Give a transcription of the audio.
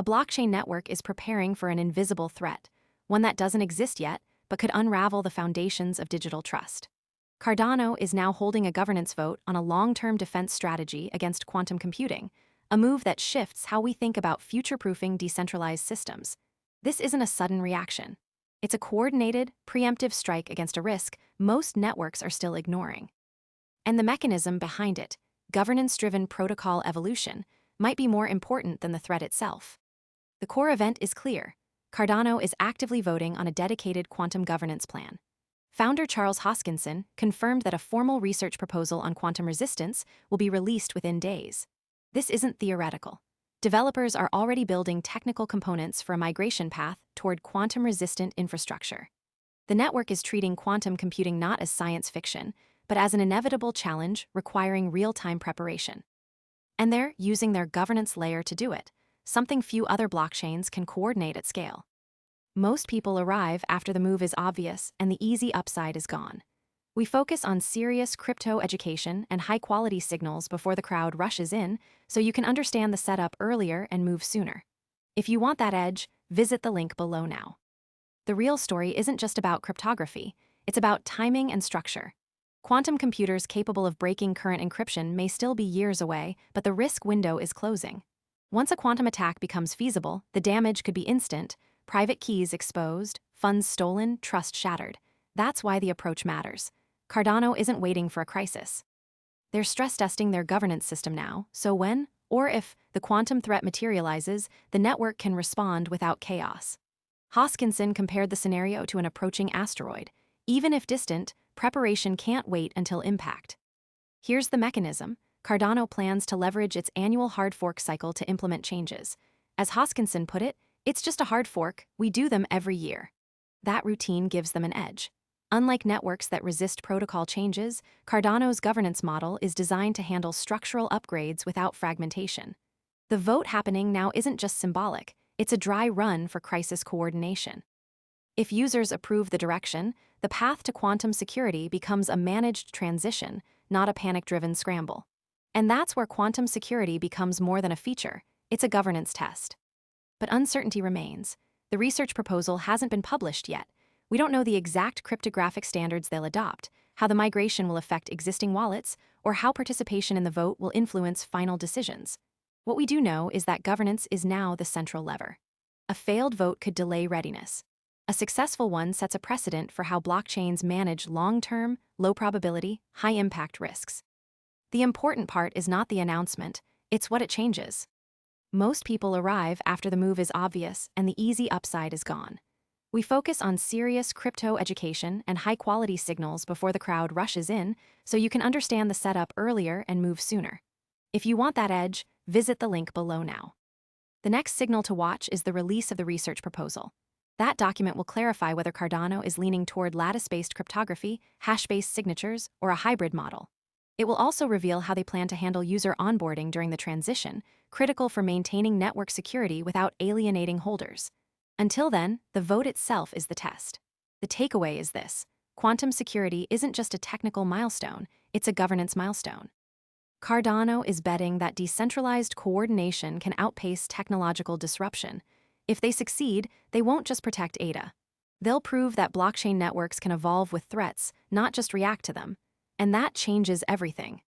a blockchain network is preparing for an invisible threat, one that doesn't exist yet, but could unravel the foundations of digital trust. Cardano is now holding a governance vote on a long-term defense strategy against quantum computing, a move that shifts how we think about future-proofing decentralized systems. This isn't a sudden reaction. It's a coordinated, preemptive strike against a risk most networks are still ignoring. And the mechanism behind it, governance-driven protocol evolution, might be more important than the threat itself. The core event is clear. Cardano is actively voting on a dedicated quantum governance plan. Founder Charles Hoskinson confirmed that a formal research proposal on quantum resistance will be released within days. This isn't theoretical. Developers are already building technical components for a migration path toward quantum-resistant infrastructure. The network is treating quantum computing not as science fiction, but as an inevitable challenge requiring real-time preparation. And they're using their governance layer to do it, something few other blockchains can coordinate at scale. Most people arrive after the move is obvious and the easy upside is gone. We focus on serious crypto education and high-quality signals before the crowd rushes in, so you can understand the setup earlier and move sooner. If you want that edge, visit the link below now. The real story isn't just about cryptography, it's about timing and structure. Quantum computers capable of breaking current encryption may still be years away, but the risk window is closing. Once a quantum attack becomes feasible, the damage could be instant: private keys exposed, funds stolen, trust shattered. That's why the approach matters. Cardano isn't waiting for a crisis. They're stress-testing their governance system now, so when, or if, the quantum threat materializes, the network can respond without chaos. Hoskinson compared the scenario to an approaching asteroid. Even if distant, preparation can't wait until impact. Here's the mechanism. Cardano plans to leverage its annual hard fork cycle to implement changes. As Hoskinson put it, "It's just a hard fork, we do them every year." That routine gives them an edge. Unlike networks that resist protocol changes, Cardano's governance model is designed to handle structural upgrades without fragmentation. The vote happening now isn't just symbolic, it's a dry run for crisis coordination. If users approve the direction, the path to quantum security becomes a managed transition, not a panic-driven scramble. And that's where quantum security becomes more than a feature, it's a governance test. But uncertainty remains. The research proposal hasn't been published yet. We don't know the exact cryptographic standards they'll adopt, how the migration will affect existing wallets, or how participation in the vote will influence final decisions. What we do know is that governance is now the central lever. A failed vote could delay readiness. A successful one sets a precedent for how blockchains manage long-term, low-probability, high-impact risks. The important part is not the announcement, it's what it changes. Most people arrive after the move is obvious and the easy upside is gone. We focus on serious crypto education and high-quality signals before the crowd rushes in, so you can understand the setup earlier and move sooner. If you want that edge, visit the link below now. The next signal to watch is the release of the research proposal. That document will clarify whether Cardano is leaning toward lattice-based cryptography, hash-based signatures, or a hybrid model. It will also reveal how they plan to handle user onboarding during the transition, critical for maintaining network security without alienating holders. Until then, the vote itself is the test. The takeaway is this: quantum security isn't just a technical milestone, it's a governance milestone. Cardano is betting that decentralized coordination can outpace technological disruption. If they succeed, they won't just protect ADA. They'll prove that blockchain networks can evolve with threats, not just react to them. And that changes everything.